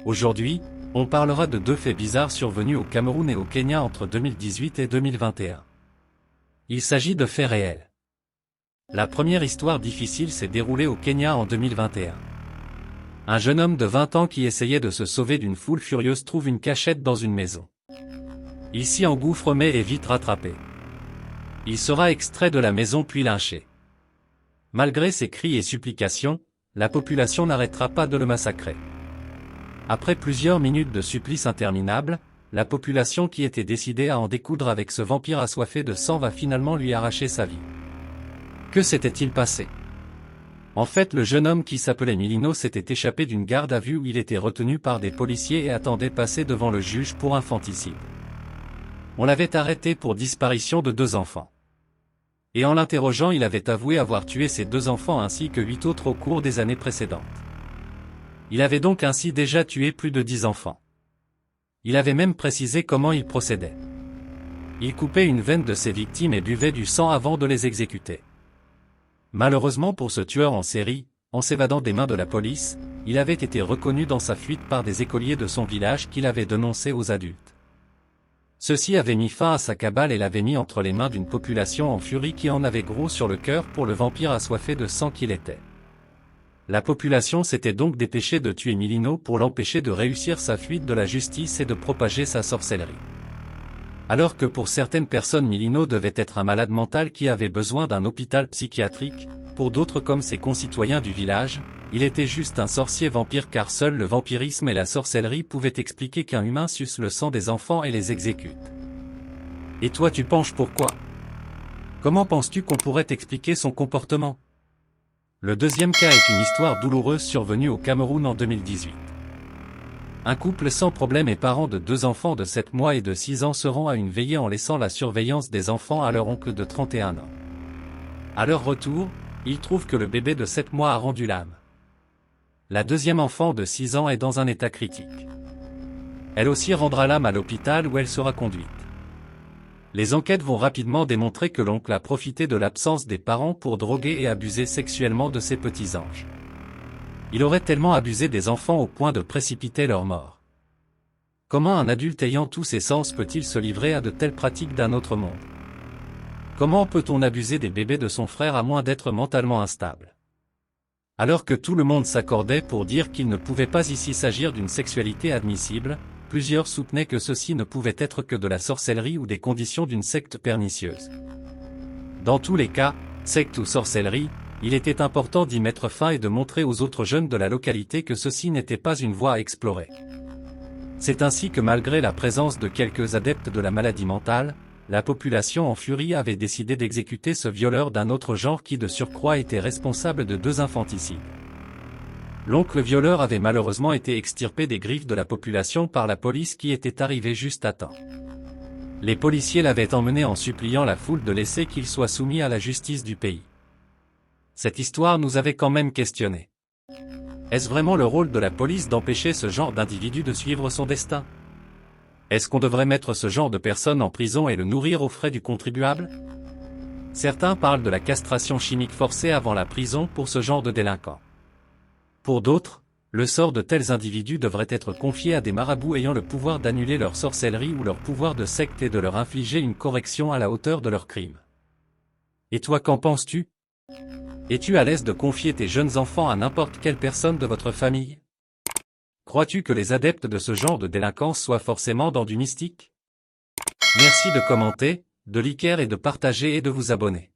Aujourd'hui, on parlera de deux faits bizarres survenus au Cameroun et au Kenya entre 2018 et 2021. Il s'agit de faits réels. La première histoire difficile s'est déroulée au Kenya en 2021. Un jeune homme de 20 ans qui essayait de se sauver d'une foule furieuse trouve une cachette dans une maison. Il s'y engouffre mais est vite rattrapé. Il sera extrait de la maison puis lynché. Malgré ses cris et supplications, la population n'arrêtera pas de le massacrer. Après plusieurs minutes de supplice interminable, la population qui était décidée à en découdre avec ce vampire assoiffé de sang va finalement lui arracher sa vie. Que s'était-il passé? En fait, le jeune homme qui s'appelait Milino s'était échappé d'une garde à vue où il était retenu par des policiers et attendait passer devant le juge pour infanticide. On l'avait arrêté pour disparition de 2 enfants. Et en l'interrogeant, il avait avoué avoir tué ses 2 enfants ainsi que 8 autres au cours des années précédentes. Il avait donc ainsi déjà tué plus de 10 enfants. Il avait même précisé comment il procédait. Il coupait une veine de ses victimes et buvait du sang avant de les exécuter. Malheureusement pour ce tueur en série, en s'évadant des mains de la police, il avait été reconnu dans sa fuite par des écoliers de son village qu'il avait dénoncé aux adultes. Ceux-ci avaient mis fin à sa cabale et l'avaient mis entre les mains d'une population en furie qui en avait gros sur le cœur pour le vampire assoiffé de sang qu'il était. La population s'était donc dépêchée de tuer Milino pour l'empêcher de réussir sa fuite de la justice et de propager sa sorcellerie. Alors que pour certaines personnes Milino devait être un malade mental qui avait besoin d'un hôpital psychiatrique, pour d'autres comme ses concitoyens du village, il était juste un sorcier vampire car seul le vampirisme et la sorcellerie pouvaient expliquer qu'un humain suce le sang des enfants et les exécute. Et toi tu penches pourquoi? Comment penses-tu qu'on pourrait expliquer son comportement? Le deuxième cas est une histoire douloureuse survenue au Cameroun en 2018. Un couple sans problème et parents de 2 enfants de 7 mois et de 6 ans se rend à une veillée en laissant la surveillance des enfants à leur oncle de 31 ans. À leur retour, ils trouvent que le bébé de 7 mois a rendu l'âme. La deuxième enfant de 6 ans est dans un état critique. Elle aussi rendra l'âme à l'hôpital où elle sera conduite. Les enquêtes vont rapidement démontrer que l'oncle a profité de l'absence des parents pour droguer et abuser sexuellement de ses petits anges. Il aurait tellement abusé des enfants au point de précipiter leur mort. Comment un adulte ayant tous ses sens peut-il se livrer à de telles pratiques d'un autre monde? Comment peut-on abuser des bébés de son frère à moins d'être mentalement instable? Alors que tout le monde s'accordait pour dire qu'il ne pouvait pas ici s'agir d'une sexualité admissible, plusieurs soutenaient que ceci ne pouvait être que de la sorcellerie ou des conditions d'une secte pernicieuse. Dans tous les cas, secte ou sorcellerie, il était important d'y mettre fin et de montrer aux autres jeunes de la localité que ceci n'était pas une voie à explorer. C'est ainsi que malgré la présence de quelques adeptes de la maladie mentale, la population en furie avait décidé d'exécuter ce violeur d'un autre genre qui de surcroît était responsable de 2 infanticides. L'oncle violeur avait malheureusement été extirpé des griffes de la population par la police qui était arrivée juste à temps. Les policiers l'avaient emmené en suppliant la foule de laisser qu'il soit soumis à la justice du pays. Cette histoire nous avait quand même questionné. Est-ce vraiment le rôle de la police d'empêcher ce genre d'individu de suivre son destin? Est-ce qu'on devrait mettre ce genre de personne en prison et le nourrir aux frais du contribuable? Certains parlent de la castration chimique forcée avant la prison pour ce genre de délinquants. Pour d'autres, le sort de tels individus devrait être confié à des marabouts ayant le pouvoir d'annuler leur sorcellerie ou leur pouvoir de secte et de leur infliger une correction à la hauteur de leurs crimes. Et toi qu'en penses-tu? Es-tu à l'aise de confier tes jeunes enfants à n'importe quelle personne de votre famille? Crois-tu que les adeptes de ce genre de délinquance soient forcément dans du mystique? Merci de commenter, de liker et de partager et de vous abonner.